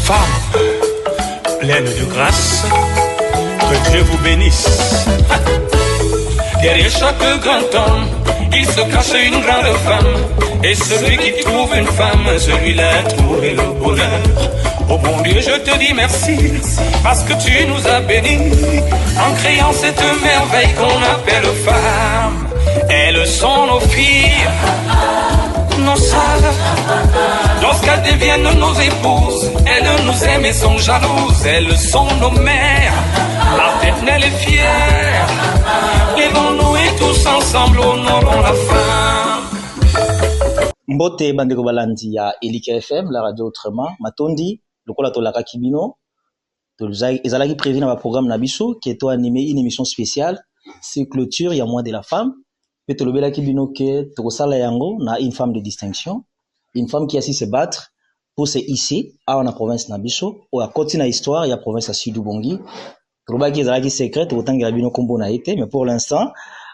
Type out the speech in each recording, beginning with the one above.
Femme pleine de grâce, que Dieu vous bénisse. Derrière chaque grand homme, il se cache une grande femme. Et celui qui trouve une femme, celui-là a trouvé le bonheur. Oh bon Dieu, je te dis merci, parce que tu nous as bénis, en créant cette merveille qu'on appelle femme. Elles sont nos filles, nos sœurs. Lorsqu'elles deviennent nos épouses, elles nous aiment et sont jalouses. Elles sont nos mères, l'éternel est fier. Levons-nous et tous ensemble honorons la femme. Mbote bandeko balandi ya Elika FM, la radio autrement. Matondi, lokola tolaka kibino. Ezalaki prévu dans le programme Nabiso, qui est animé une émission spéciale. C'est clôture, il y a moins de la femme. Et tolobela kibino ke tokosala yango na une femme de distinction. Une femme qui a su se battre pour se hisser à la province Nabiso. Ou à côté na histoire, il y a province à Sud Ubongi. Tolobaki ezalaki secrète, autant que la bino kombo na été. Mais pour l'instant,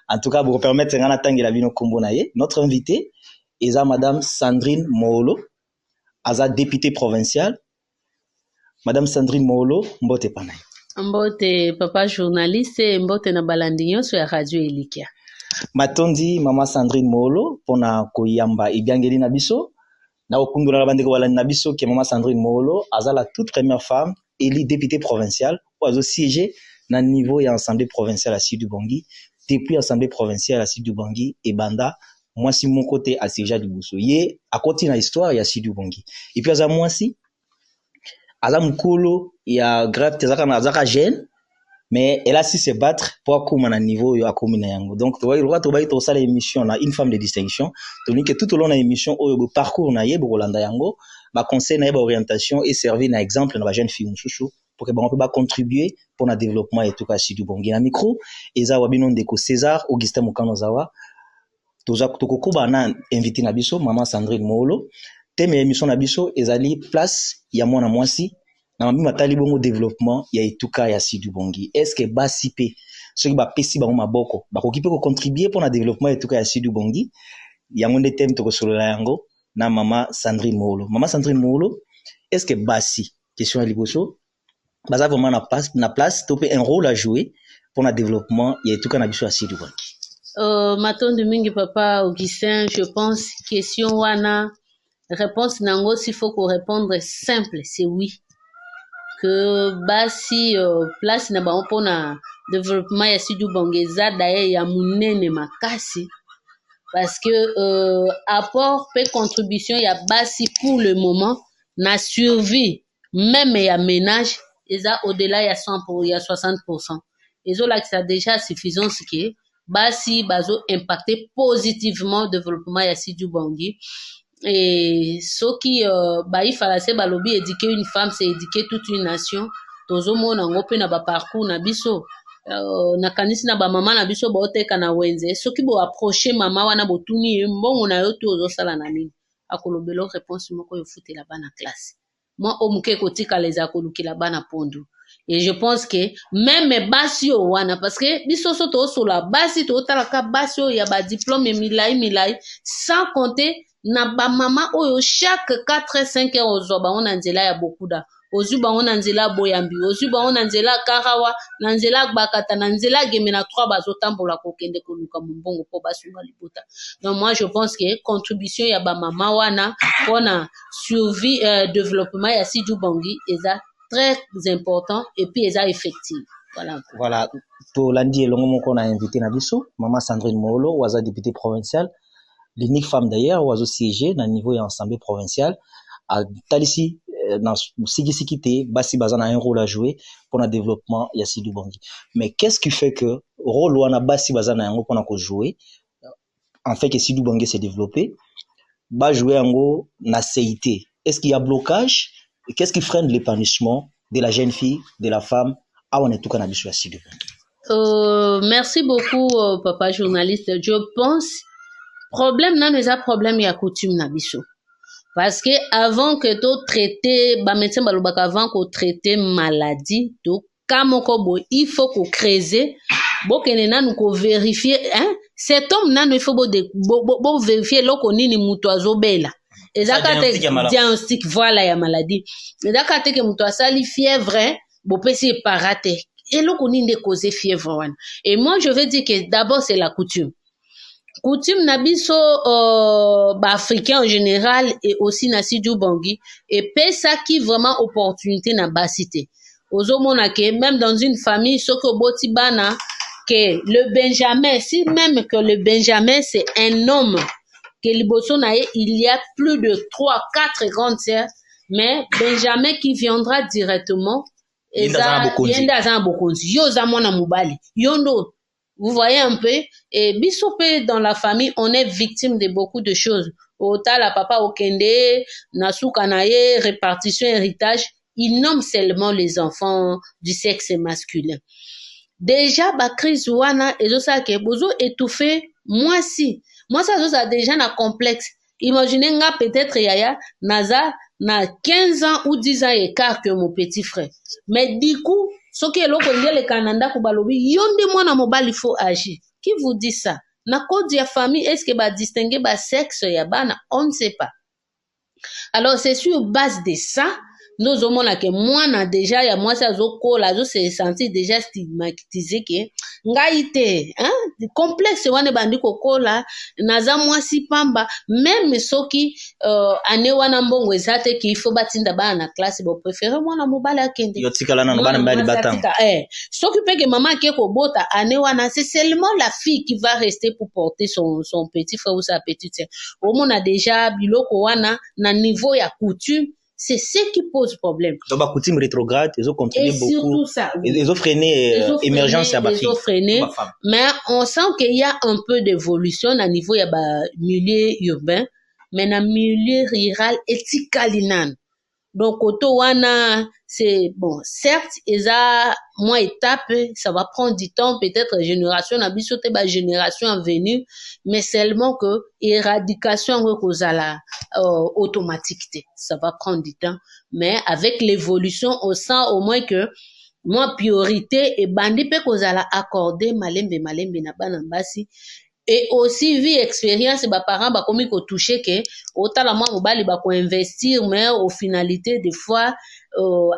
en tout cas, pour permettre ngana tangi la bino kombo na ye, notre invité, Eza Madame Sandrine Moolo, Aza députée provinciale. Madame Sandrine Moolo, mbote panay. Mbote papa journaliste, mbote na balandinyo sur la radio Elika. Matondi Mama Sandrine Moolo, pona koyamba ibiangeli na biso. Na okundula la bandeko balandi na biso ke Mama Sandrine Moolo, Aza la toute première femme élue députée provinciale, ou azo siéger na niveau ya assemblée provinciale à Sud Ubongi, depuis assemblée provinciale à Sud Ubongi et banda. Moi si mon côté à Seja du Bousso yé à côté na histoire il y a Sidi Bongi et puis à moi si à mukolo il y a grave tezaka na zaka jeune mais elle a su se battre pour comme na niveau yo akomina yango donc tu vois il doit to ça l'émission là une femme de distinction donc que tout au long de l'émission au parcours na yé bolanda yango ba conseil na ba orientation et servir na exemple na ba jeune fille chouchou pour que on peut contribuer pour le développement et tout cas Sidi Bongi na micro eza wabinon deko César Augustin Mukano Zawa Toko bana invité na biso Maman Sandrine Moolo thème émission na biso ezali place ya mwana mwasi na mami matali bongo développement ya etuka ya Sidi Bongi est-ce que basi pe ceux qui ba pesi ba maboko ba kokipe ko contribuer pour le développement ya etuka ya Sidi Bongi yango nde thème toko solola yango na Maman Sandrine Moolo. Maman Sandrine Moolo, est-ce que basi question à liboso baza vraiment na place to un rôle à jouer pour le développement ya etuka na biso ya Sidi Bongi. Maton de mingi papa Augustin, je pense question wana réponse nango s'il faut qu'on répondre simple, c'est oui. Que basi place na ba pour na développement ya Sidi Bongi za d'ailleurs ya munene makasi parce que apport pe contribution ya basi pour le moment na survie même ya ménage eza au-delà ya 100 pour ya 60%. Ezo là ça déjà suffisance que basi bazo impacter positivement le développement ya Sidi Bongi et ce qui il fallait se balobi éduquer une femme c'est éduquer toute une nation tozo mona ngope na ba parcours na biso na kanisi na ba mama na biso ba oteka na wenze ce qui bo approcher mama wana botuni mbongo na yo tozo sala na nini akolobelo réponse moko yo fute la bana classe moi omuke kotika les akoluki la bana pondu. Et je pense que même basi o wana parce que biso soto sola basi to talaka basi o ya ba diplôme milai sans compter na ba mama oyo chaque 4-5 heures ozoba on nzela ya bokuda ozuba on nzela boyambi ozuba on nzela karawa na nzela bakata na nzela geme na 3 bazo tambola kokende koluka mbongo po basunga libota. Donc moi je pense que contribution ya ba mama wana pona survie développement ya Sidi Bongi eza très important et puis eza effectif. Voilà, to lundi elongo moko na invité na biso Maman Sandrine Moolo waza députée provinciale, l'unique femme d'ailleurs wazo siéger na niveau ya assemblée provinciale à talisi dans sikite basi bazana un rôle à jouer pour le développement ya Sidi Bongi. Mais qu'est-ce qui fait que rôle wana basi bazana yango pona ko jouer en fait que Sidi Bongi s'est développé ba jouer yango na CIT? Est-ce qu'il y a blocage? Qu'est-ce qui freine l'épanouissement de la jeune fille, de la femme à on est tout cannabis à Sidi Bongi? Merci beaucoup papa journaliste. Je pense problème nan eza problème ya coutume na biso. Parce que avant que to traiter ba médecin balobaka avant ko traiter maladie to kamoko bo il faut ko creuser bo kenena nous ko vérifier hein cet homme nan il faut bo vérifier loko nini muto azobela diagnostic voilà ya maladie ezaka te ke moto asali fièvre bopesi eparate eloko nini nde cause fièvre wana. Et moi je veux dire que d'abord c'est la coutume na biso africain en général et aussi na Sidi Ubangi et pesaki vraiment opportunité na basi te ozomona ke même dans une famille soki oboti bana que le Benjamin, si même que le Benjamin c'est un homme que liboso na ye il y a plus de 3-4 grandes sœurs, mais Benjamin qui viendra directement yenda aza bokonzi yo za mwana mobali yondo. Vous voyez un peu, et bisope dans la famille, on est victime de beaucoup de choses. Ota la papa okende, nasuka naye, répartition, héritage, ils nomment seulement les enfants du sexe masculin. Déjà, ba crise wana, ezo sa ke bozo étouffé, moi ça zo déjà na complexe. Imaginez nga peut-être yaya, naza, na 15 ans ou 10 ans écart que mon petit frère. Mais du coup, soki eloko ngele kananda ko balobi yonde mwana mobali faut agir. Qui vous dit ça? Na code ya famille est-ce que ba distinguer ba sexe ya bana? On ne sait pas. Alors c'est sur base de ça nous omona ke mwana déjà ya mwasi azokola zo se sentir déjà stigmatisé ke ngai te hein complexe wana bandi kokola naza mwasi pamba même soki ane wana mbongo ezate ki faut batinda bana na classe bo préférer mwana mobali akende yo tikala na bana mbali batanga soki peke maman ke ko bota ane wana c'est seulement la fille qui va rester pour porter son petit frère ou sa petite sœur omona déjà biloko wana na niveau ya coutume. C'est ce qui pose problème. Donc, la coutume rétrograde, ils ont contribué beaucoup. Ça, oui. Ils ont freiné l'émergence à Ils ont freiné, mais on sent qu'il y a un peu d'évolution à niveau du milieu urbain, mais dans le milieu rural, etikalinan. Donc, Otowana, c'est bon, certes, ils ont moins étape, ça va prendre du temps, peut-être génération, génération à venir, mais seulement que éradication automatique, ça va prendre du temps. Mais avec l'évolution, on sent au moins que moi, priorité, et bandi pe kozala accorder malembe na banambasi. Et aussi vie expérience ba parents ba komi ko toucher que otala mwa mobali ba ko investir mais au finalité des fois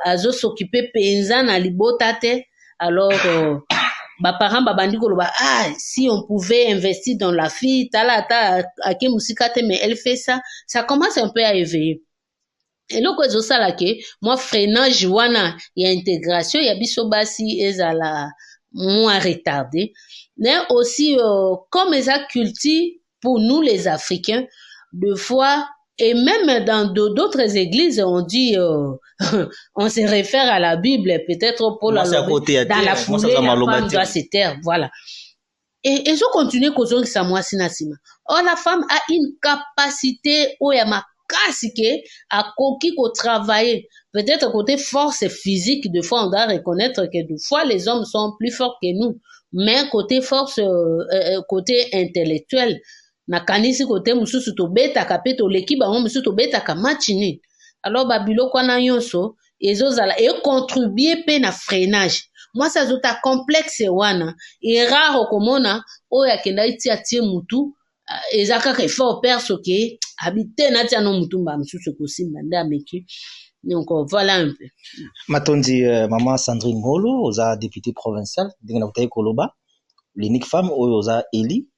azo s'occuper penza na libota te alors ba parents ba bandi ko ba si on pouvait investir dans la fille tala ta ake musika te mais elle fait ça commence un peu à éveiller. Et donc ça là que moi freinage wana ya intégration ya biso basi ezala moins retardé. Mais aussi, comme les culture pour nous les Africains, deux fois, et même dans d'autres églises, on dit, on se réfère à la Bible, peut-être pour dans la foulée, la femme doit se taire, voilà. Et je continue causant ça moi sinasima. Or, la femme a une capacité, oyama kasike, à koki ko travailler. Peut-être côté force physique, des fois on doit reconnaître que des fois les hommes sont plus forts que nous. Mais côté force, côté intellectuel, na kanisi côté mususu to beta kapeto l'équipe ba mususu to beta ka machini. Alors babilo kwa na yonso ezozala et contribuer pe na freinage. Moi ça zota complexe wana et rare komona oya kenda itia tie mutu ezaka ka effort perso ke habiter na tia no mutu mba mususu ko simba nda meki. Donc voilà un peu. Matondi maman Sandrine Molo, oza députée provinciale, dingana kutaye koloba, l'unique femme oza Eli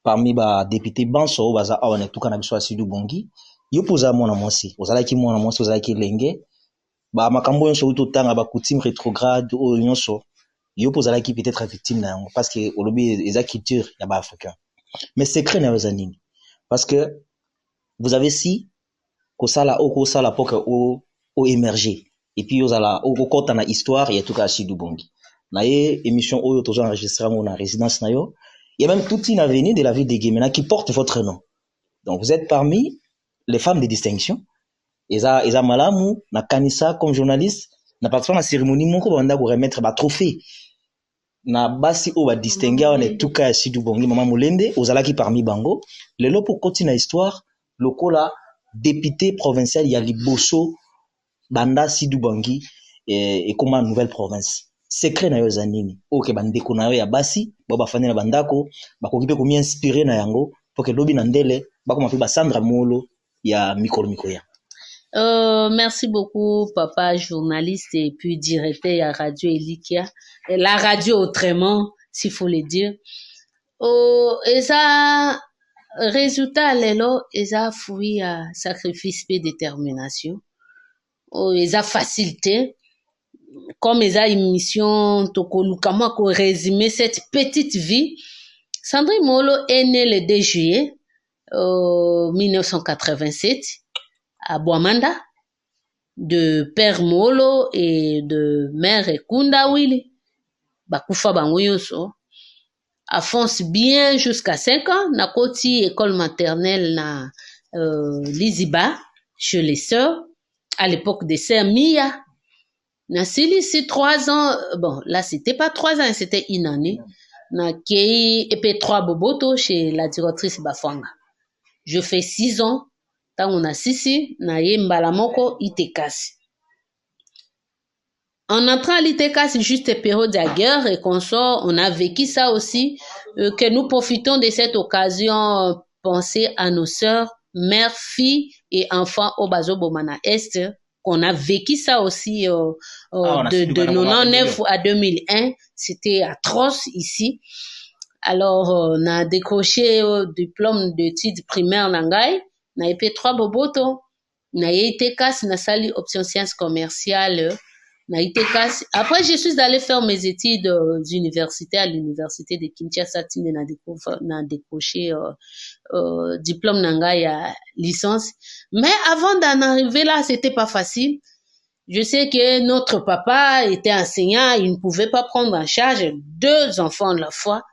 parmi ba député banso baza awana tuka na biso asidu bongi. Yo poza mwana mwasi, ozalaki mwana mwasi ozalaki lenge. Ba makambo yonso utotanga ba coutume rétrograde o yonso. Yo pozalaki peut-être victime na yango parce que olobi eza culture ya ba africain. Mais secret na yozanini parce que vous avez si kosala poka o émerger et puis ozala okota na histoire ya tuka asidu bongi na ye émission oyo tozo enregistrer na résidence na yo il y a même toute une avenue de la ville de Guémena qui porte votre nom donc vous êtes parmi les femmes de distinction eza malamu na kanisa comme journaliste na participé na cérémonie moko banda ko remettre ba trophée na basi o ba distinguer on est tuka asidu bongi maman Molende ozalaki parmi bango lelo pour continuer histoire lokola député provincial ya liboso banda Sidu Bangi et comme une nouvelle province secret na yo zanini oke bandeko na yo ya basi ba bafandi na bandako ba kokipe ko mi inspirer na yango pour que lobi na ndele ba koma pe ba Sandra Molo ya mikolo mikoya. Merci beaucoup, papa, journaliste et puis directeur à Radio Elikia. Et la radio autrement, s'il faut le dire. Et ça, résultat, lelo, et ça, fruit à sacrifice et détermination. Et ça, facilité. Comme ils ont une mission, comment résumer cette petite vie. Sandrine Molo est née le 2 juillet 1987 à Boamanda, de père Molo et de mère Kunda Willy. Bakufa bangoyoso. A fonce bien jusqu'à 5 ans. Na koti école maternelle na Liziba, chez les sœurs, à l'époque des sœurs Mia. Na ici 3 ans, bon, là c'était pas 3 ans, c'était une année. Na kei épée 3 boboto chez la directrice Bafanga. Je fais 6 ans. Tant on a sisi, na ye mbalamoko itekasi. En entrant à l'ITECAS, juste période de guerre et qu'on sort, on a vécu ça aussi, que nous profitons de cette occasion, penser à nos sœurs, mères, filles et enfants au Bazo Bomana Est, qu'on a vécu ça aussi de 99 à 2001. C'était atroce ici. Alors, on a décroché diplôme d'études primaires Nangai, on a été 3 boboto, on a été casse, on a sali option sciences commerciales, on a été casse. Après, je suis allée faire mes études universitaires à l'université de Kinshasa, on a décroché diplôme Nangai à licence. Mais avant d'en arriver là, c'était pas facile. Je sais que notre papa était enseignant, il ne pouvait pas prendre en charge 2 enfants à la fois.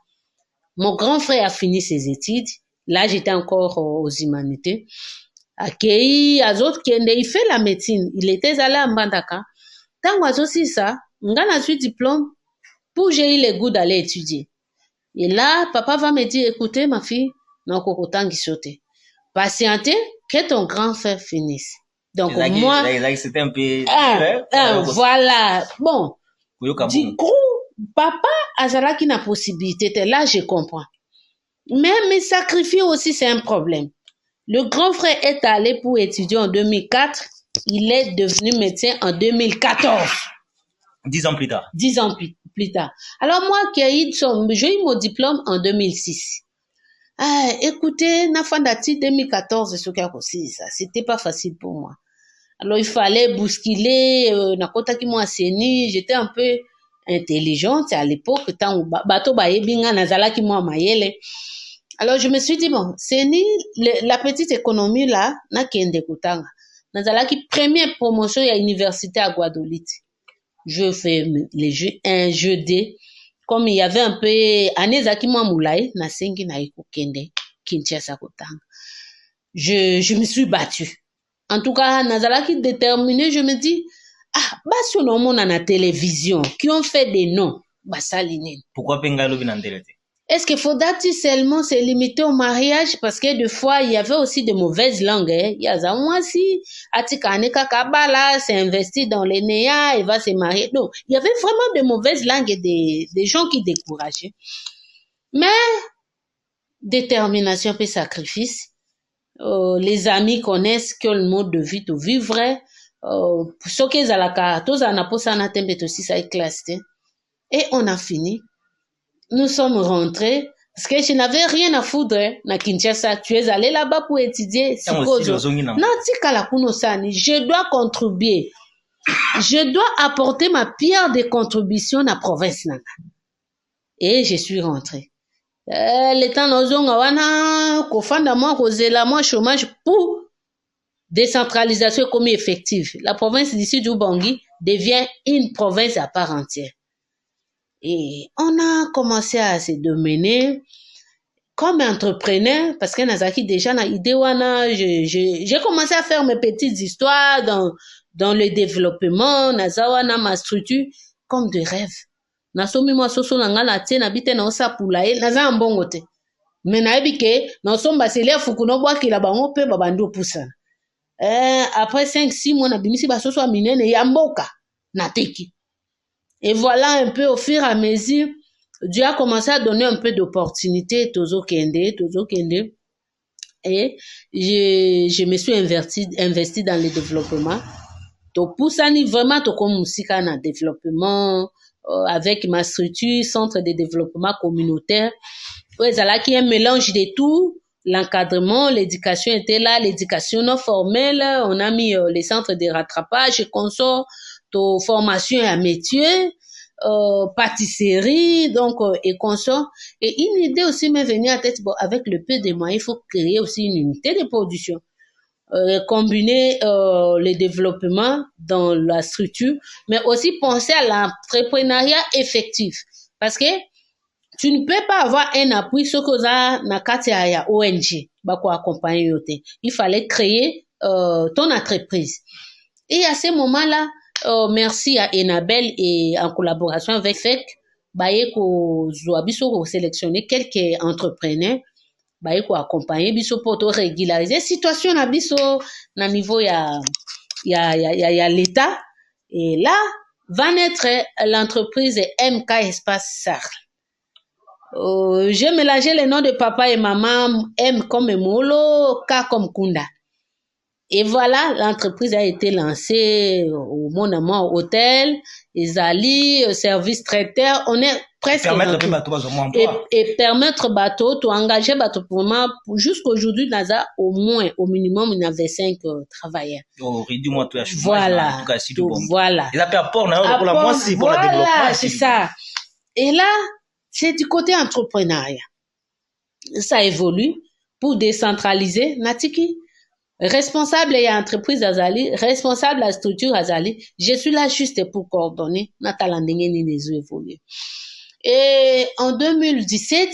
Mon grand frère a fini ses études. Là, j'étais encore aux humanités. Akei, Azot Kende, il fait la médecine. Il était allé à Mbandaka. Tant aussi ça, on a eu diplôme pour j'ai eu le goût d'aller étudier. Et là, papa va me dire, écoutez, ma fille, non, cocotan qui saute. Patientez que ton grand frère finisse. Donc, moi. C'était un peu. Voilà. Bon. Du coup, papa azala qui n'a possibilité, là je comprends. Mais sacrifier aussi c'est un problème. Le grand frère est allé pour étudier en 2004, il est devenu médecin en 2014. 10 ans plus tard. 10 ans plus tard. Alors moi j'ai eu mon diplôme en 2006. Écoutez, Nafandati 2014 ce qu'il aussi ça, c'était pas facile pour moi. Alors il fallait bousculer nakota ki moi seni, j'étais un peu intelligente à l'époque tant bato baebinga nazala ki moi mayele. Alors je me suis dit bon, c'est ni la petite économie là na kende kutanga. Nazala ki première promotion à l'université à Guadeloupe. Je fais un jeu D comme il y avait un peu aneza ki moi moulai na sengi na ikokende Kinshasa kutanga. Je me suis battue. En tout cas, nazala ki déterminé, je me dis si on a la télévision, qui ont fait des noms, saline. Pourquoi Pengalo vient en télé? Est-ce qu'il faudra-t-il seulement se limiter au mariage? Parce que des fois, il y avait aussi de mauvaises langues. Il y a ça, moi si, Atikaneka Kabala s'est investi dans les néas, il va se marier. Non, il y avait vraiment de mauvaises langues et des gens qui décourageaient. Mais, détermination et sacrifice. Les amis connaissent que le mode de vie to vivre. Ce qu'ils ont la tous en aposa na tembe aussi ça est classé. Et on a fini. Nous sommes rentrés parce que je n'avais rien à foutre na Kinshasa. Tu es allé là-bas pour étudier. Je dois contribuer. Je dois apporter ma pierre de contribution à la province. Et je suis rentrée. L'état nozonga wana kofanda moi kozela moi chômage pour décentralisation comme effective. La province d'ici du Bangui devient une province à part entière. Et on a commencé à se dominer comme entrepreneur parce que nazaki déjà na idée wana j'ai commencé à faire mes petites histoires dans le développement nazawana ma structure comme de rêve. Nasomi moi soso na nga na tie na bite na osapula ye naza mbongo te mais nayebi ke na somba selia fuku no bwakila bango pe babandi opusana après 5-6 mois na bimisi basoso a minene ya mboka na teki. Et voilà un peu au fur et à mesure Dieu a commencé à donner un peu d'opportunités tozo kende Et je me suis investi dans le développement. Donc, pour ça, vraiment, comme musica na développement, avec ma structure, centre de développement communautaire. Ouais, là, qui est un mélange de tout. L'encadrement, l'éducation était là, l'éducation non formelle. On a mis les centres de rattrapage et consorts, formation à métier, pâtisserie, donc, et consorts. Et une idée aussi m'est venue à tête, bon, avec le peu de moyens, il faut créer aussi une unité de production. Combiner le développement dans la structure, mais aussi penser à l'entrepreneuriat effectif. Parce que tu ne peux pas avoir un appui ce que ça na kati ya ONG ba ko accompagner yote. Il fallait créer ton entreprise. Et à ce moment-là, merci à Enabel et en collaboration avec FEC, baye ko zoabiso ko sélectionner quelques entrepreneurs baye ko accompagner biso pour to régulariser situation na biso na niveau ya l'état. Et là va naître l'entreprise MK Espace Sarl. J'ai mélangé les noms de papa et maman, M comme Molo, K comme Kunda. Et voilà, l'entreprise a été lancée au Mon Amour Hôtel, Isali, service traiteur. On est presque et permettre bateau, to engager bateau pour moi, jusqu'aujourd'hui, Naza, au moins, au minimum, il y avait 5 travailleurs. Voilà. Voilà. Il a fait apport, pour la moitié, pour la développement. Voilà, c'est ça. Et là, c'est du côté entrepreneuriat. Ça évolue pour décentraliser. Natiki, responsable et entreprise Azali, responsable la structure Azali. Je suis là juste pour coordonner. Et en 2017,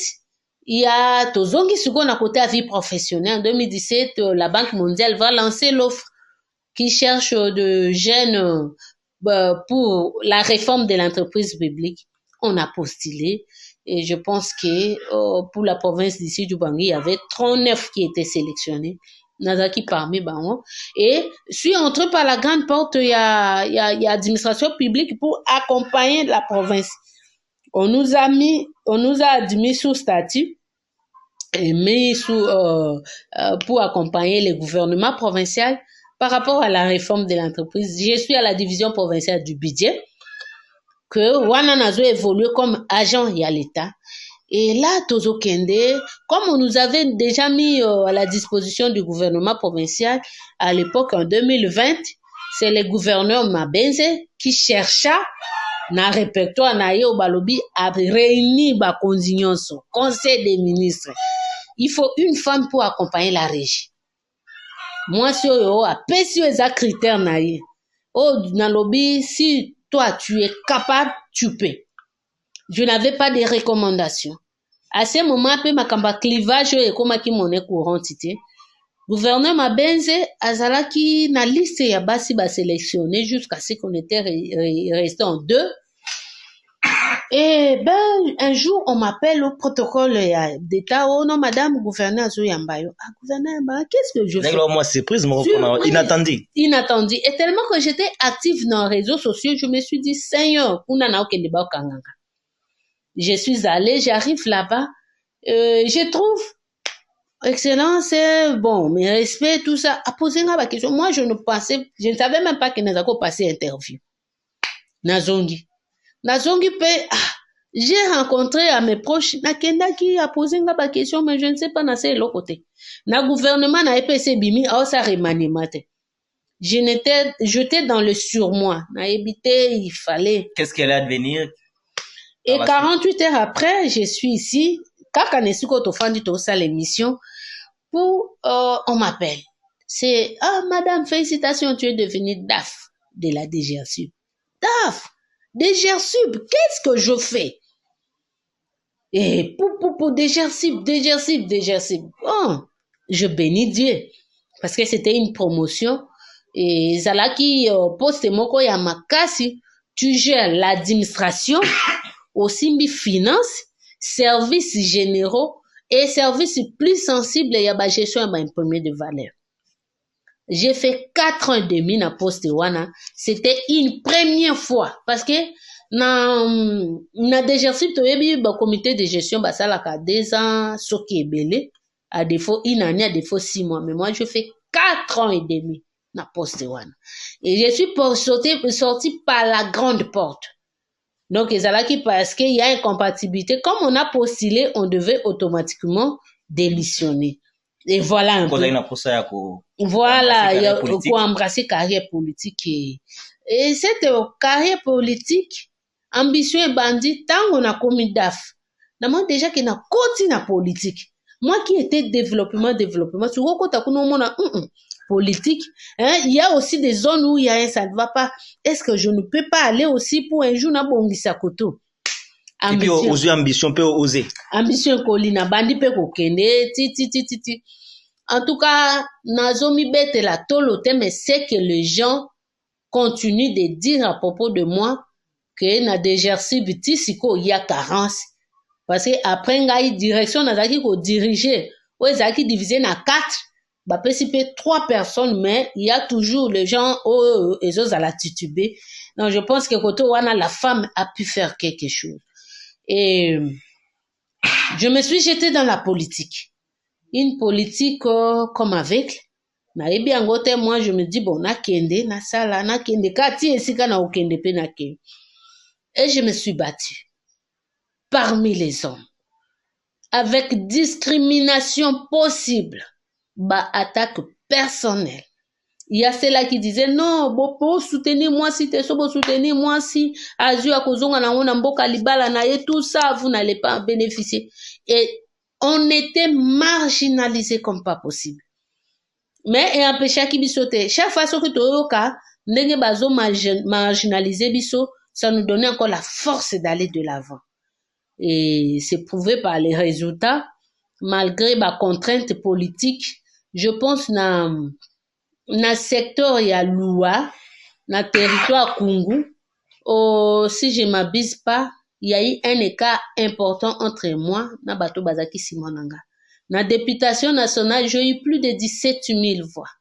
il y a Tozongi Sugo na côté à vie professionnelle. En 2017, la Banque mondiale va lancer l'offre qui cherche de jeunes pour la réforme de l'entreprise publique. On a postulé. Et je pense que pour la province d'ici du Bangui, il y avait 39 qui étaient sélectionnés. Nazaki parmi Bango. Et suis entré par la grande porte, il y a administration publique pour accompagner la province. On nous a admis sous statut et mis sous pour accompagner le gouvernement provincial par rapport à la réforme de l'entreprise. Je suis à la division provinciale du budget. Que Wana Nazo évolue comme agent y a l'État. Et là, Tozo Kende, comme on nous avait déjà mis à la disposition du gouvernement provincial à l'époque en 2020, c'est le gouverneur Mabenze qui chercha na répertoire na yo balobi à réunir ba consignation, conseil des ministres. Il faut une femme pour accompagner la régie. Moi, si yo a pesio eza critères na ye. Oh, na lobby, si toi, tu es capable, tu peux. Je n'avais pas de recommandations. À ce moment, ma kamba clivage et comme qui monnaie courante, gouverneur Mabenze, azalaki na liste ya basi ba sélectionné jusqu'à ce qu'on était resté en 2. Et un jour, on m'appelle au protocole d'État. Oh non, madame, gouverneur Zouyambayo. Ah, gouverneur Yambayo, qu'est-ce que je fais? Moi, surprise, inattendu. Inattendu. Et tellement que j'étais active dans les réseaux sociaux, je me suis dit, Seigneur, je suis allée, j'arrive là-bas. Je trouve, excellence, bon, mes respects, tout ça. À poser ma question. Moi, je ne savais même pas que nous avons passé interview. Nazongi peut, j'ai rencontré à mes proches, Nakenda qui a posé une question, mais je ne sais pas, na c'est l'autre côté. Na gouvernement, na EPC Bimi, a ça remaniemate. J'étais dans le surmoi. Na évité, il fallait. Qu'est-ce qu'elle allait advenir? Et 48 heures après, je suis ici. Kaka Nesuko Tofandi Tosa l'émission pour, on m'appelle. C'est, madame, félicitations, tu es devenue DAF de la DGSUB. DAF! DGSUB, qu'est-ce que je fais? Et pour DGSUB. Oh, je bénis Dieu. Parce que c'était une promotion. Et Zalaki, poste moko ya makasi, tu gères l'administration, aussi mes finances, services généraux et services plus sensibles ya ba gestion ya ba imprimé de valeur. J'ai fait 4 ans et demi na poste wana. C'était une première fois. Parce que, na DGSUB, to yebi, ba comité de gestion, ba salaka 2 ans, soki ebele. à défaut une année, à défaut 6 mois. Mais moi, je fais 4 ans et demi na poste one. Et je suis sorti par la grande porte. Donc, parce qu'il y a incompatibilité. Comme on a postulé, on devait automatiquement démissionner. Et voilà un peu. Voilà, il y a embrasser carrière politique. Et cette carrière politique, ambition et bandit, tant on a commis DAF. Moi, déjà qu'il y a côté na politique. Moi qui étais développement, tu vois, quand on a politique, hein, il y a aussi des zones où il y a ça ne va pas. Est-ce que je ne peux pas aller aussi pour un jour na bongisa koto? Et puis, oser ambition, peut oser. Ambition kolina, bandi pe kokende, ti. En tout cas, nazomi bete la tolote, mais c'est que les gens continuent de dire à propos de moi que na DGRC bitisiko il y a carence. Parce que après, il y a une direction qui diriger. Ou ils ont divisé na 4. Bah, peut-être 3 personnes, mais il y a toujours les gens, ils ont la tituber. Donc, je pense que côté Wana, la femme a pu faire quelque chose. Et je me suis jetée dans la politique. Une politique comme avec. Moi, je me dis, bon, na kende, na sala, na kende, kati esika na okende pe na kende. Et je me suis battue parmi les hommes, avec discrimination possible, bah, attaque personnelle. Il y a ceux-là qui disaient, non, bon, soutenez-moi si t'es so, soutenez-moi si, azu akozonga na wona mboka libala na ye, tout ça, vous n'allez pas en bénéficier. Et on était marginalisés comme pas possible. Mais, et empêcha qui bisote, chaque fois que tu as ndenge bazo marginalisé biso, ça nous donnait encore la force d'aller de l'avant. Et c'est prouvé par les résultats, malgré ma contrainte politique. Je pense na secteur ya Loua, na territoire Kungu, si je m'abuse pas, il y a eu un écart important entre moi na bato bazaki Simonanga. Na députation nationale, j'ai eu plus de 17 000 voix.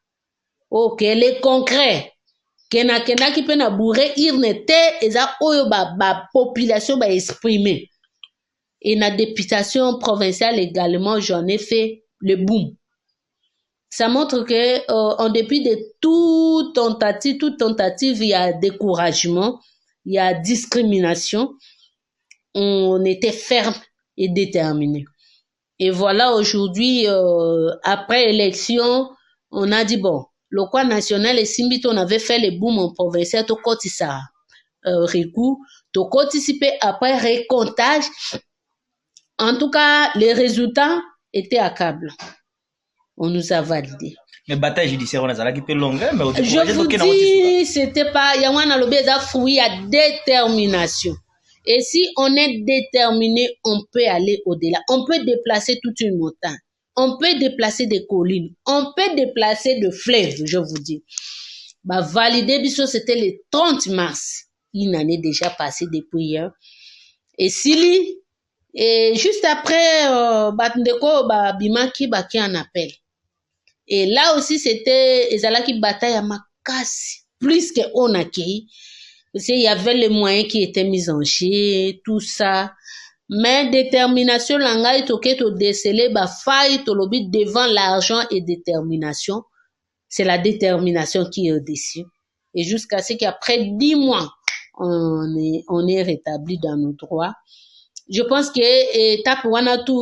Ok, les concrets. Kena qui peut na bourrer, il n'était, eza oyo ba population ba exprimer. Et la députation provinciale également, j'en ai fait le boom. Ça montre que, en dépit de toute tentative, il y a découragement, il y a discrimination. On était ferme et déterminé. Et voilà, aujourd'hui, après élection, on a dit, bon, le quoi national et Simbit, on avait fait le boom en provincial, tout côté ça, Rikou, tout côté après récomptage. En tout cas, les résultats étaient accablants. On nous a validé. Mais bataille judiciaire, on a ça qui peut longue, mais je vous dis, c'était pas, il y a un fruit à détermination. Et si on est déterminé, on peut aller au-delà. On peut déplacer toute une montagne. On peut déplacer des collines. On peut déplacer des fleuves, je vous dis. Bah, valider, biso, c'était le 30 mars. Une année déjà passée depuis hier. Et Sili, et juste après, Batndeko, Bimaki, Baki en appel. Et là aussi, c'était, Ezalaki bataille à Makasi, plus qu'on a accueilli. Parce qu'il y avait les moyens qui étaient mis en jeu, tout ça. Mais détermination, l'anga est ok, to déceler, faille, to lobby devant l'argent et détermination. C'est la détermination qui est au-dessus. Et jusqu'à ce qu'après 10 mois, on est rétabli dans nos droits. Je pense que étape wanatu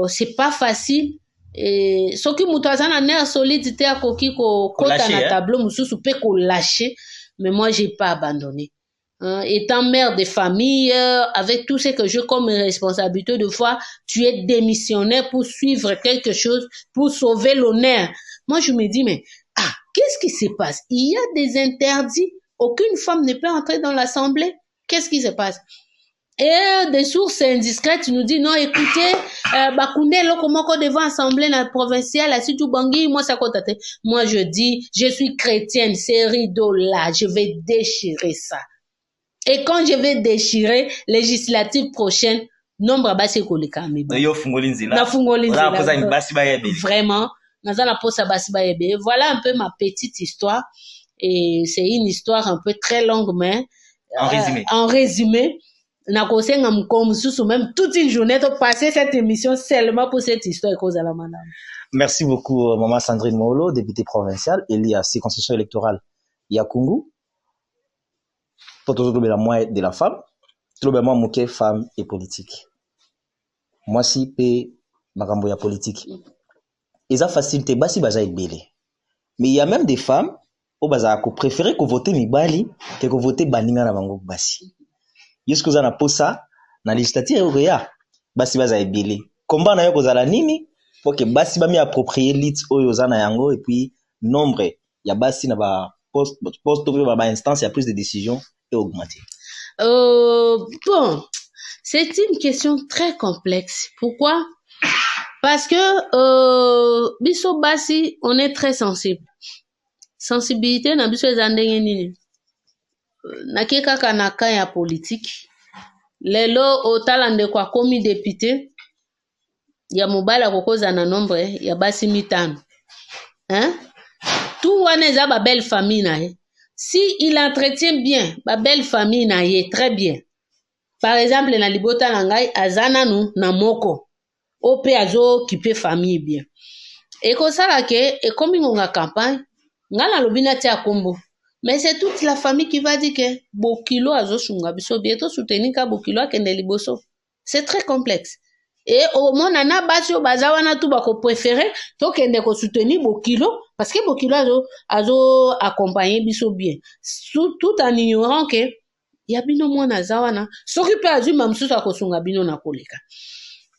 c'est pas facile et ce qui mutazana nerf solidité à koki ko kota na tableau mususu pe ko lâcher mais moi j'ai pas abandonné. Étant mère de famille avec tout ce que j'ai comme responsabilité de fois tu es démissionnaire pour suivre quelque chose pour sauver l'honneur. Moi je me dis mais qu'est-ce qui se passe? Il y a des interdits, aucune femme ne peut entrer dans l'assemblée. Qu'est-ce qui se passe? Et des sources indiscrètes nous disent non, écoutez, Bakoundé, lokomoko devant l'Assemblée provinciale, à Sitou Bangui, moi ça compte. Moi je dis, je suis chrétienne, c'est rideau là, je vais déchirer ça. Et quand je vais déchirer, législative prochaine, nombre basi kolika mibo. Na fungolinzina. Vraiment, nazana posa basi bayebe. Voilà un peu ma petite histoire. Et c'est une histoire un peu très longue, mais en résumé. En résumé. na kosenga mkomo sous même toute une journée de passer cette émission seulement pour cette histoire et cause à la madame. Merci beaucoup, Maman Sandrine Molo, députée provinciale, élue à circonscription électorale Yakungu. Pour toujours la moitié de la femme, tout le monde moqué femme et politique. Moi si pe makambo ya politique. Ils ont facilité basi baza ebele. Mais il y a même des femmes au baza ko préférer que voter mibali que voter baninga na bango basi. Yusko za na posa na législative oya basi baza ebele. Combat na yo kozala nini pour que basi ba mi approprier lit oyo za na yango et puis nombre ya basi na ba poste ba instance il y a plus de décisions et augmenter. Bon, c'est une question très complexe. Pourquoi? Parce que biso basi on est très sensible. Sensibilité na biso ezandenge nini. Na keka na ka ya politique. Lelo otalande kwa komi député ya mobala kokoza na nombre ya basi mitano. Hein? Tout wana eza ba belle famille na ye. Si il entretient bien ba belle famille na ye très bien. Par exemple na libota na ngai azana nu na moko. Ope azo kipe famille bien. Et comme ça là que et comme ngonga campagne, ngala lobina tia kombo. Mais c'est toute la famille qui va dire que bokilo azo sunga biso bientôt soutenir ka bokilo akende liboso. C'est très complexe. Et au moins nana basio bazawana tout bako préférer to kende ko soutenir bokilo parce que bokilo azo accompagner biso bien. Tout en ignorant que ya bino mwana zawana soki pe azu mamsusu akosunga bino na koleka.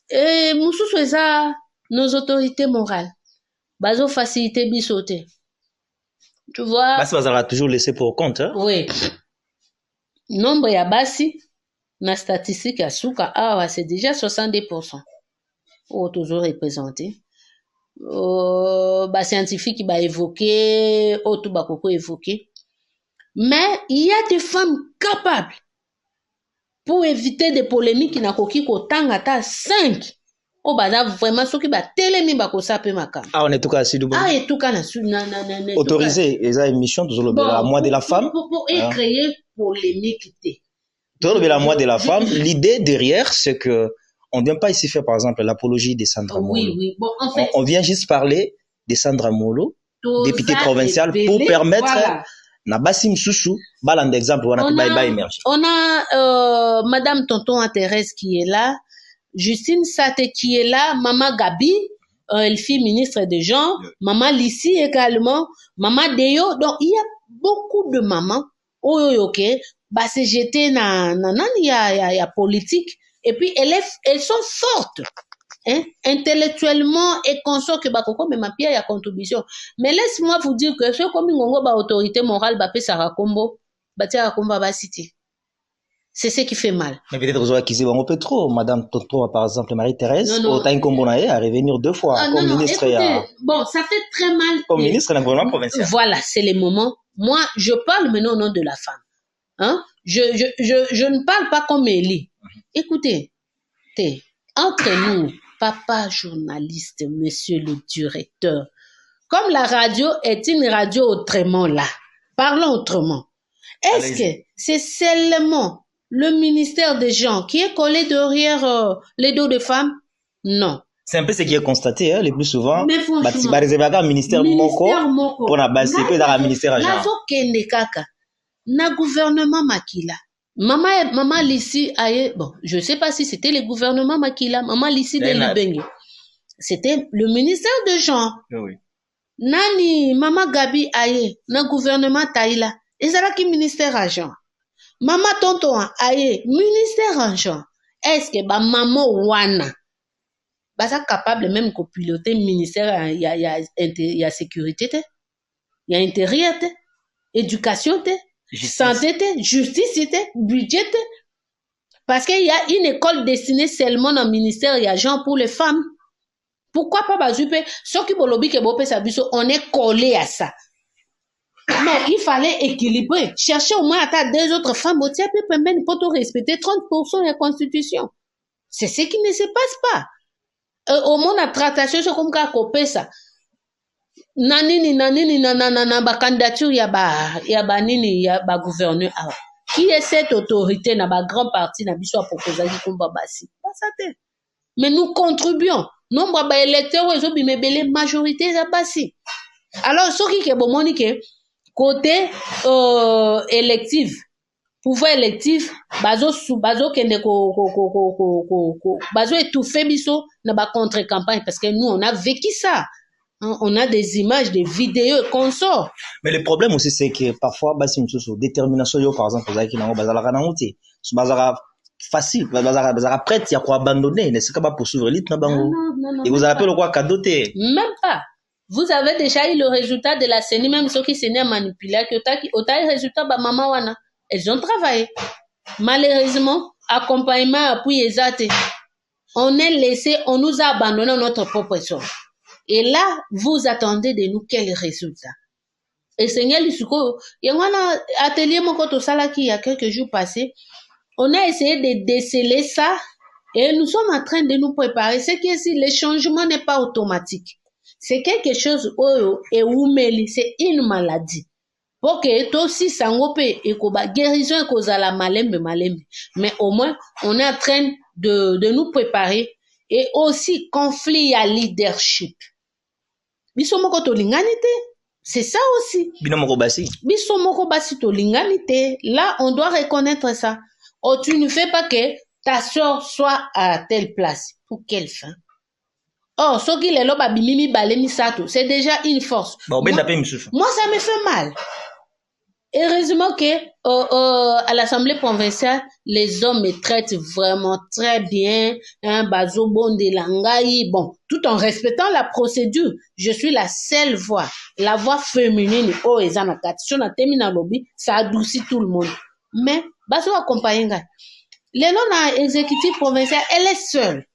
Et mususu eza nos autorités morales. Bazo facilité bisote. Tu vois? Basi bazala toujours laissé pour compte, hein? Oui. Nombre ya basi na statistique ya suka awa c'est déjà 70%. Oh, toujours représenté. Ba scientifique ba évoqué, tout ba koko évoqué. Mais il y a des femmes capables pour éviter des polémiques qui n'a koki ko tanga ta 5. Oh baza vraiment soki ba telemi ba ko sape makam. Ah on est tout cas si du bon. Ah et tout cas na autorisé les émissions toujours le la mois de la femme pour créer polémique té. Toujours le la mois de la femme, l'idée derrière c'est que on vient pas ici faire par exemple l'apologie de Sandra Molo. Oui, bon en fait on vient juste parler de Sandra Molo, députée provinciale pour permettre na basi msusu balande exemple wana ba émerger. On a madame tonton Thérèse qui est là. Justine Sate qui est là, Maman Gabi, elle fille ministre des gens, Maman Lissi également, Maman Deyo. Donc il y a beaucoup de mamans. Ok, bah c'est jeté il y a politique et puis elles sont fortes, hein, intellectuellement et consort que bakoko mais ma pierre y a contribution. Mais laisse-moi vous dire que ce comme ngongo ba autorité morale ba pe Sarakombo, ba tia Rakombo ba cité. C'est ce qui fait mal. Mais peut-être vous acquisez bon peu trop. Madame Toto, par exemple, Marie-Thérèse, au temps Kombonaye, à revenir 2 fois comme ministre. Écoutez, bon, ça fait très mal. Comme ministre d'un gouvernement provincial. Voilà, c'est les moments. Moi, je parle maintenant au nom de la femme. Hein? Je ne parle pas comme Élie. Écoutez, entre nous, papa journaliste, monsieur le directeur, comme la radio est une radio autrement là, parlons autrement. Est-ce que c'est seulement le ministère des gens qui est collé derrière les dos des femmes? Non. C'est un peu ce qui est constaté, hein, le plus souvent. Mais franchement, ministère moko pour la base, c'est dans le ministère agent. Na gouvernement Makila. Maman Lissi aye, bon, je sais pas si c'était le gouvernement Makila, Maman Lissi de Libengue. C'était le ministère des gens. Oui. Nani Maman Gabi aye, na gouvernement Taïla. Et ça là qui ministère agent. Maman tonton aye, ministère agent. Est-ce que ba maman wana ba ça capable même de piloter ministère il y a sécurité té, il y a intérieur té, éducation té, santé té, justice té, budget té. Parce qu'il y a une école destinée seulement dans le ministère et agent pour les femmes. Pourquoi pas bazupe ceux qui bolobi ke bopé sa biso on est collé à ça. Mais il fallait équilibrer. Chercher au moins à 2 autres femmes au tiers, puis permettre de respecter 30% de la Constitution. C'est ce qui ne se passe pas. Au moins, la tractation, c'est comme qu'à couper ça. Nanini, ba candidature, y a ba gouverneur. qui est cette autorité na ba grand parti na biso proposer qui komba basi basate mais nous contribuons nombre ba électeurs ezo bimebele majorité za basi alors soki ke bomoni ke côté électif pouvoir électif bazo kende bazo étouffer biso na ba contre campagne parce que nous on a vécu ça. On a des images, des vidéos qu'on sort. Mais le problème aussi, c'est que parfois, basi msusu, détermination, yo, par exemple, bazaki nango, bazala kanangote. Bazara facile, bazara prête, y'a quoi abandonner, n'est-ce pas poursuivre l'élite, na bango. Non. Et vous appelez quoi cadoté? Même pas. Vous avez déjà eu le résultat de la CENI, même ceux qui s'est manipulé, qui ont eu le résultat, bah, maman wana. Elles ont travaillé. Malheureusement, accompagnement, appui, exaté. On est laissé, on nous a abandonné notre propre sort. Et là, vous attendez de nous quel résultat? Et Seigneur Lisuko, il y a un atelier Mokoto Salaki il y a quelques jours passés. On a essayé de déceler ça et nous sommes en train de nous préparer. C'est que si le changement n'est pas automatique, c'est quelque chose et c'est une maladie. Pour que toi aussi sangope et koba guérison et kozala malembe. Mais au moins, on est en train de nous préparer et aussi conflit à leadership. Bisomoko to linganité, c'est ça aussi. Bisomoko basi to linganité. Là, on doit reconnaître ça. Oh, tu ne fais pas que ta soeur soit à telle place. Pour quelle fin? Oh, so qui les loba bimimi balemi sato, c'est déjà une force. Moi, ça me fait mal. Heureusement que à l'Assemblée provinciale, les hommes me traitent vraiment très bien. Bazo bon de langai, bon, tout en respectant la procédure. Je suis la seule voix, la voix féminine. Oh, ça adoucit tout le monde. Mais bazo accompagné. L'élon exécutif provincial, elle est seule.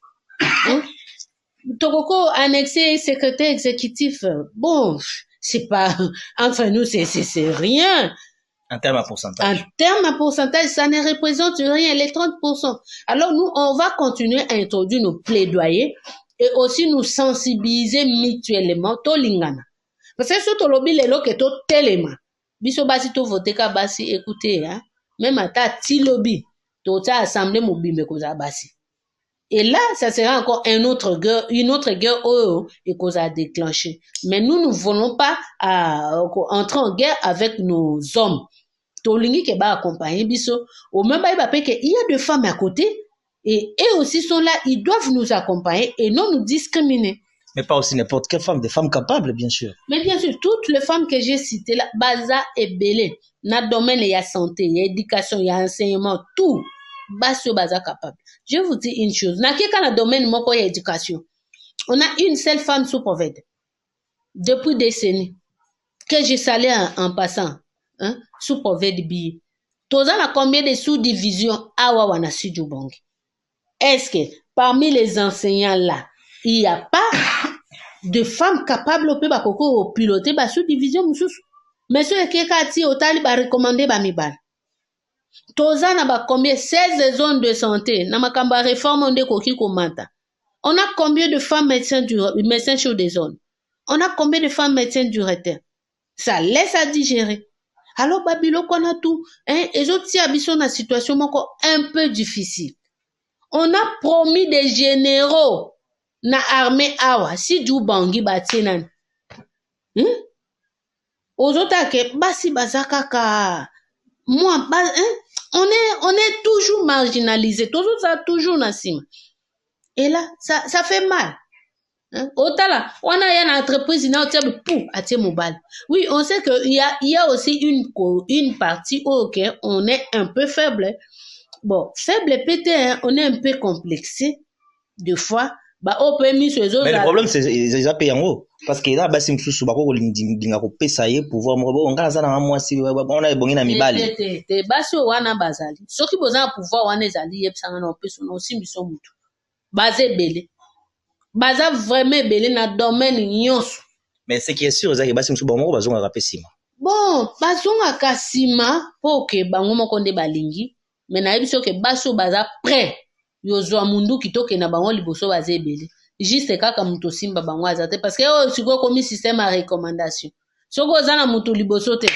Togoko annexé secrétaire exécutif. Bon, c'est pas, enfin nous c'est rien. En termes à pourcentage. En termes à pourcentage, ça ne représente rien, les 30%. Alors nous, on va continuer à introduire nos plaidoyers et aussi nous sensibiliser mutuellement. To lingana. Parce que surtout lobby les lots que to telema. Biso basi to voter ka basi, écoutez, hein. Même à ta ti lobby, to ta assemblée mobile koza basi. Et là, ça sera encore une autre guerre et qu'on a déclenché. Mais nous ne voulons pas entrer en guerre avec nos hommes. Tolingi qui va accompagner biso. Au même temps, il y a des femmes à côté et eux aussi sont là. Ils doivent nous accompagner et non nous discriminer. Mais pas aussi n'importe quelle femme, des femmes capables, bien sûr. Mais bien sûr, toutes les femmes que j'ai citées là, baza et belé. Dans le domaine, il y a santé, il y a éducation, il y a enseignement, tout. Baso baza capable. Je vous dis une chose. Dans le domaine de l'éducation, on a une seule femme sous pauvreté. Depuis des décennies. Que je salue en passant. Hein, sous pauvreté billet. Tozan a combien de sous-divisions à Wawana Sudjubong? Est-ce que parmi les enseignants là, il n'y a pas de femmes capables de piloter la sous-division? Monsieur Kekati, Otali va recommander Bamibal. Tozan a combien 16 zones de santé. Namakamba réforme de Koki Komanta. On a combien de femmes médecins sur des zones? On a combien de femmes médecins directeurs? Ça laisse à digérer. Alors, Babylon, qu'on a tout, hein, et autres, si habitons dans une situation un peu difficile. On a promis des généraux, na armée awa, si du bangi batinan. Aux autres, que, basi bazaka moi, hein, on est toujours marginalisé, toujours nassima. Et là, ça fait mal. Otala, on a une entreprise oui, on sait qu'il y a aussi une partie où on est un peu faible. Bon, faible peut-être, on est un peu complexé. Des fois, bah, on peut mis sur les autres. Mais le problème, c'est les appels en haut. Parce que là, bah, c'est msoussou, bah, pour voir, on a bon na mibali. Te baso wana bazali. Soki boza pouvoir wana ezali yebsanga na opeso na osimbi so mutu. Bazé belé. Baza vraiment belé na domaine nyonso. Mais ce qui est sûr, c'est que basi msoussou bango bazonga rapesima. Bon, bazonga kasima po ke bango moko nde balingi, mais na yebiso ke baso baza prêt. Yozwa mundu kitoke na bango liboso bazé belé. Juste kaka mutu simba bango azate parce que siko komi système à recommandation. Soko zana mutu liboso te.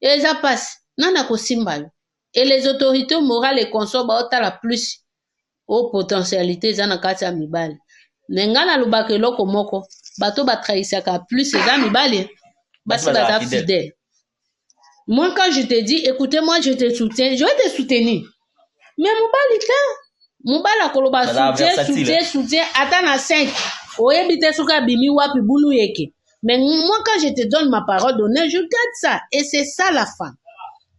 Eza passe. Nana ko simba yo. Et les autorités morales et consorts, la plus aux potentialités, zana kati ya mibali. Nengana lubake loko moko, bato batrahisaka plus, c'est mibali, basi baza fidèle. Moi, quand je te dis, écoutez, moi, je te soutiens, je vais te soutenir. Mais mobali akoloba soutien, attends à 5. Oyebite suka bimi wapi bulu yeke. Mais moi, quand je te donne ma parole d'honneur, je garde ça. Et c'est ça la femme.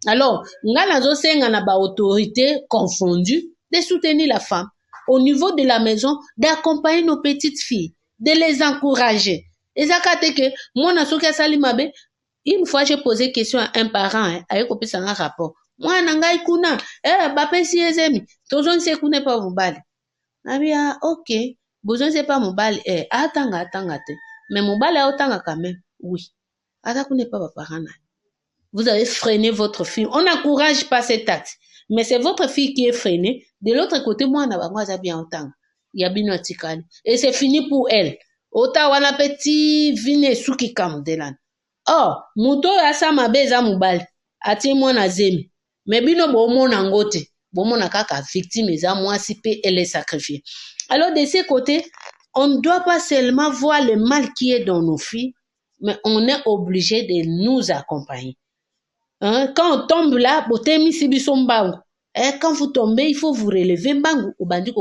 Alors, ngana zo senga na ba autorité confondue de soutenir la femme. Au niveau de la maison, d'accompagner nos petites filles, de les encourager. Et ça que moi, na soki asali mabe, une fois j'ai posé question à un parent, avec un rapport. Moi, nangai kuna, bapesi ezemi, tozon se kune pas mobali. Nabia, ok, besoin c'est pas mobali, atanga te. Mais mobali atanga quand même, oui. Ata kune pas parent. Vous avez freiné votre fille. On n'encourage pas cet acte. Mais c'est votre fille qui est freinée. De l'autre côté, moi, on bien autant. Il y a bien un et c'est fini pour elle. Ota wana petit vine suki kam delan. Oh, muto ya sama beza mubali. Ati moi na zemi. Mais bino bomo na ngote. Bomo na kaka victime eza moi si pe elle est sacrifiée. Alors de ce côté, on ne doit pas seulement voir le mal qui est dans nos filles, mais on est obligé de nous accompagner. Hein? Quand on tombe là, quand vous tombez, il faut vous relever,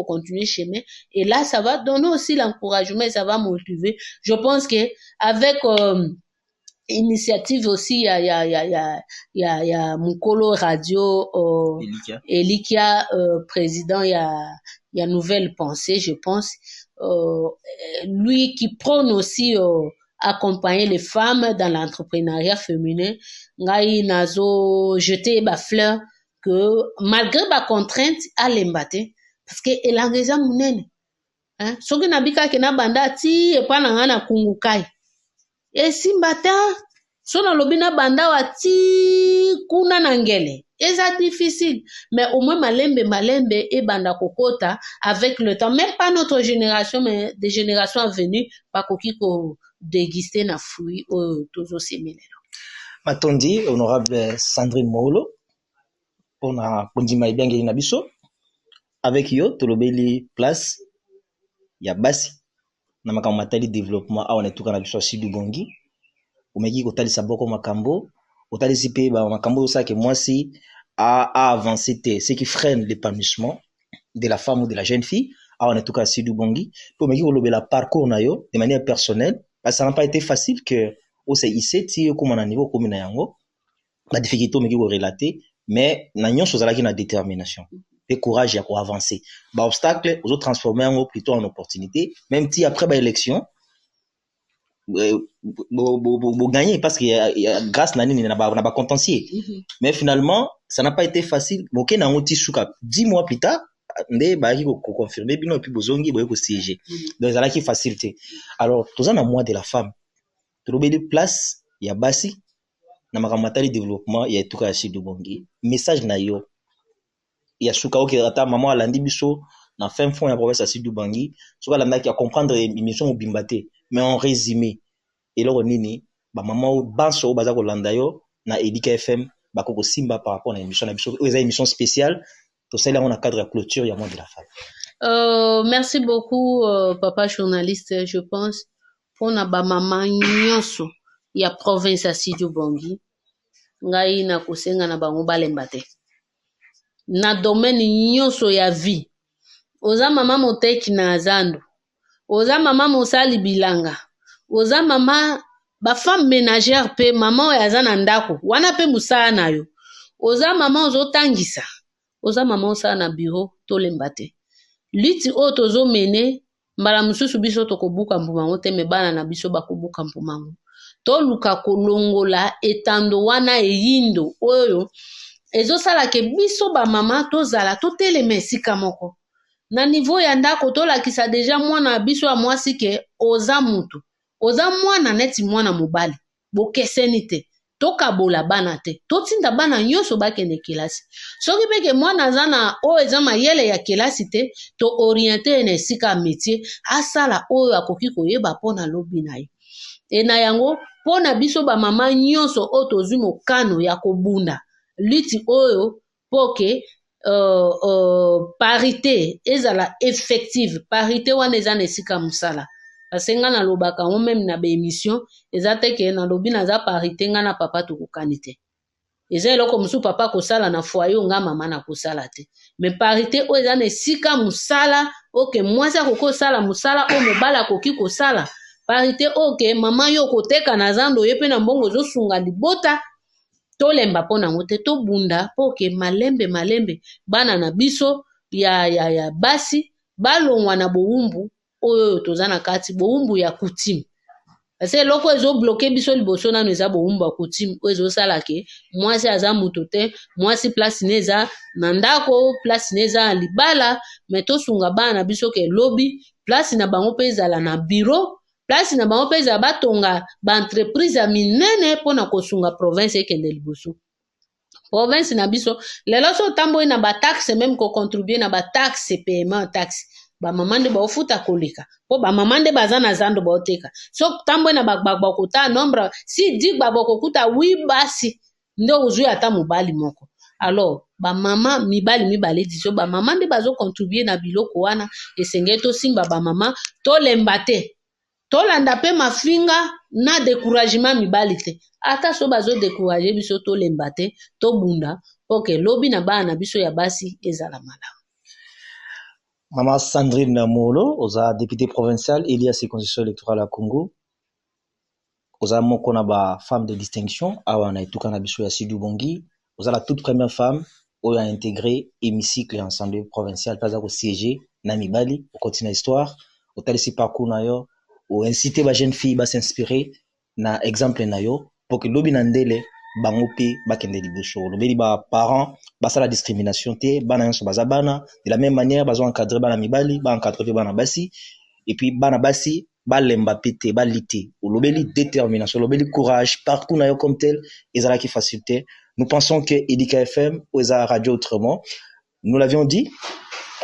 continuer chemin. Et là, ça va donner aussi l'encouragement et ça va motiver. Je pense que avec initiative aussi, il y a Mukolo Radio, Elikia, président, il y a Nouvelle Pensée, je pense. Lui qui prône aussi accompagner les femmes dans l'entrepreneuriat féminin. Ngai nazo jeter ba fleur que malgré ba contrainte à l'embate parce que elangeza munene. Hein? Soki nabika ke na banda ti e pa na ngana kungukai. E simbata so na lobi na banda wa ti kuna na ngele. C'est difficile, mais au moins malembe et banda kokota avec le temps, même pas notre génération, mais des générations à venir, pas kokiko déguster na fruit au tozo semene. Matondi, honorable Sandrine Molo, on a kondima ibyange na biso avec yo tolobeli place ya basi na makambo matali développement a on est tout kana biso Sidu Bongi omeki kotali saboko makambo otali sipe ba makambo ça que moi si a avancé ce qui freine l'épanouissement de la femme ou de la jeune fille a on est tout cas Sidu Bongi pour omeki kolobela parcours na yo de manière personnelle parce que ça n'a pas été facile que au CIC ti comme na niveau comme na yango la difficulté omeki ko relater mais na nyonso zalaki na détermination et courage pour avancer. Bah obstacle, aux autres transformer en plutôt en opportunité. Même si après bah élection, gagner parce qu'il y a grâce à n'a pas contentieux. Mais finalement, ça n'a pas été facile. Bon, qu'est-ce qu'on a souka 10 mois plus tard, mais bah il faut confirmer, bien puis bozongi, bah il faut siéger. Donc ça n'a qui facilité. Alors tout ça na mois de la femme. Tout le place, il y a basi, na makamatali développement, il y a tout cas Sidu Bongi. Message na yo. Il y a souka ok ata maman alandi biso na fin fond ya province Sidu Bongi souka landa ki a comprendre émission obimbate mais en résumé et là nini ba maman banso baza ko landa yo na Elika FM ba ko simba par rapport à émission na biso eza émission spéciale to celle on a cadre à clôture ya mois de la femme. Merci beaucoup papa journaliste, je pense pour na ba maman nyonso ya province Sidu Bongi ngai na kosenga na bango balembate na domaine nyonso ya vie. Oza mama moteki na zando. Oza mama mosali bilanga. Oza mama ba femme ménagère pe mama oyo aza na ndako. Wana pe musala na yo. Oza mama ozotangisa. Oza mama osala na bureau tolemba te. Liti oyo tozomene mbala mosusu biso tokobuka mpumango te me bana na biso bakobuka mpumango. Toluka kolongola etando wana eyindo oyo ezosala ke biso ba mama tozala totelema esika moko na niveau ya ndako tolakisa deja mwana biso ya mwasi ke oza mutu oza mwana neti mwana mobali bokeseni te tokabola bana te totinda bana nyonso bakende kelasi soki peke mwana aza na oyo eza mayele ya kelasi te to oriente na esika métier asala oyo akoki koyeba mpona lobi na ye e na yango mpona biso ba mama nyonso oyo tozwi mokano ya kobunda liti oyo pour que parité ezala effective. Parité wana eza na esika musala. Parce que nga na lobaka ngo même na ba émission eza te ke na lobi na za parité nga na papa tukokani te. Eza eloko musu papa kosala na foyer nga mama na kosala te. Mais parité o eza na esika musala oke mwasi akokosala musala o mobala akoki kosala. Parité oke mama yo koteka na zando ye pe na mbongo zosunga libota tolemba pona ngote to bunda poke malembe bana na biso ya basi balongwa na bowumbu oyo tozana kati bowumbu ya coutume. Parce que loko ezo bloquer biso liboso na eza bowumbu ya coutume ezo sala ke mwasi aza muto te mwasi place neza na ndako place neza libala meto sunga bana biso ke lobby place na bango pe ezala na bureau place na bango pe ezala batonga ba entreprise ya minene pona kosunga province ekende liboso. Province na biso lelo so tambo na ba taxe même ko contribuer na ba taxe paiement taxe ba mamande ba ofuta koleka po ba mamande baza na zando ba oteka so tambo na ba kota nombre si dit ba kokuta 8 basi ndo uzui ata mobali moko. Alors ba mama mibali diso ba mamande bazo contribuer na biloko wana esenge to simba ba mama to lembate tolanda pe mafinga na découragement mibali te ata so bazo décourager biso to lembate to bunda poke lobi na bana biso ya basi ezala malamu. Maman Sandrine Molo, oza députée provinciale, il y a ses constitutions électorales à Congo. Oza moko na ba femme de distinction, awa na etuka na biso ya Sidou Bongi. Oza la toute première femme oyo a intégré hémicycle en assemblée provinciale, pas ko siéger na mibali, au continent histoire, au talisi parcours na yo, ou inciter ba jeune fille ba s'inspirer na exemple na yo pour que lobi na ndele bango pe bakende liboso. Lobeli ba parents basa la discrimination te bana nyonso baza bana de la même manière bazo encadrer bana mibali ba encadrer bana basi et puis bana basi ba lemba pété ba lité lobeli détermination lobeli courage parcours na yo comme tel ezala qui facilité. Nous pensons que Elika FM ou eza radio autrement nous l'avions dit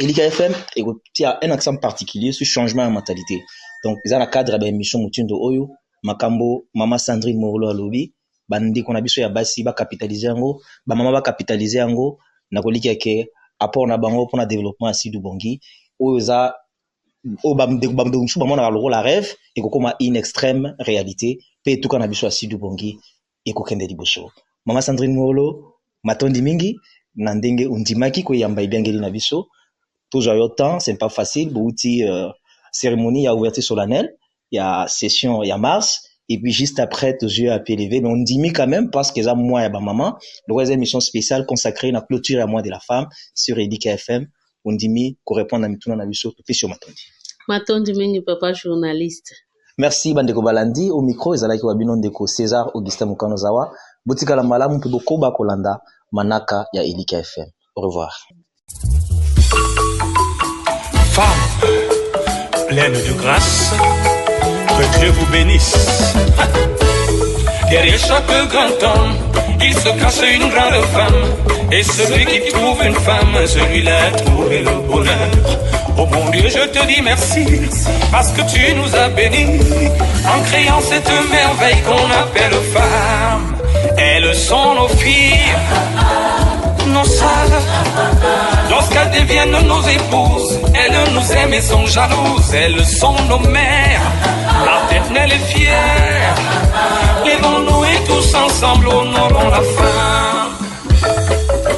Elika FM il a un accent particulier sur changement de mentalité donc eza na cadre ba émission mutindo oyo makambo mama Sandrine Molo alobi bandi kona biso ya basi ba capitaliser yango ba mama ba capitaliser yango na koliki ke apport na bango pour na développement à Sidou Bongi oza o ba mdonchu ba mona la rêve et kokoma une extrême réalité pe tout kana biso à Sidou Bongi et kokende liboso mama Sandrine Molo matondi mingi na ndenge undimaki ko yamba ibiangeli na biso toujours yo temps c'est pas facile bouti cérémonie ya ouverture solennelle il y a session il y a mars. Et puis juste après, tous yeux à pied levé, mais on dit quand même parce que ça moi et ma maman, le reste émission spéciale consacrée à la clôture à moi de la femme sur Elika FM. On dit qu'on répond à tout na biso tout sur Matondi. Matondi mingi papa journaliste. Merci Bandeko Balandi au micro ezalaki wabino ndeko César Augustin Mukanozawa. Botika la malamu pe bokoba kolanda manaka ya Elika FM. Au revoir. Femme pleine de grâce, que Dieu vous bénisse. Derrière chaque grand homme, il se cache une grande femme. Et celui qui trouve une femme, celui-là a trouvé le bonheur. Oh mon Dieu, je te dis merci, parce que tu nous as bénis, en créant cette merveille qu'on appelle femme. Elles sont nos filles, nos sœurs. Lorsqu'elles deviennent nos épouses, elles nous aiment et sont jalouses. Elles sont nos mères, maternelles et fières. Levons-nous et tous ensemble honorons la femme.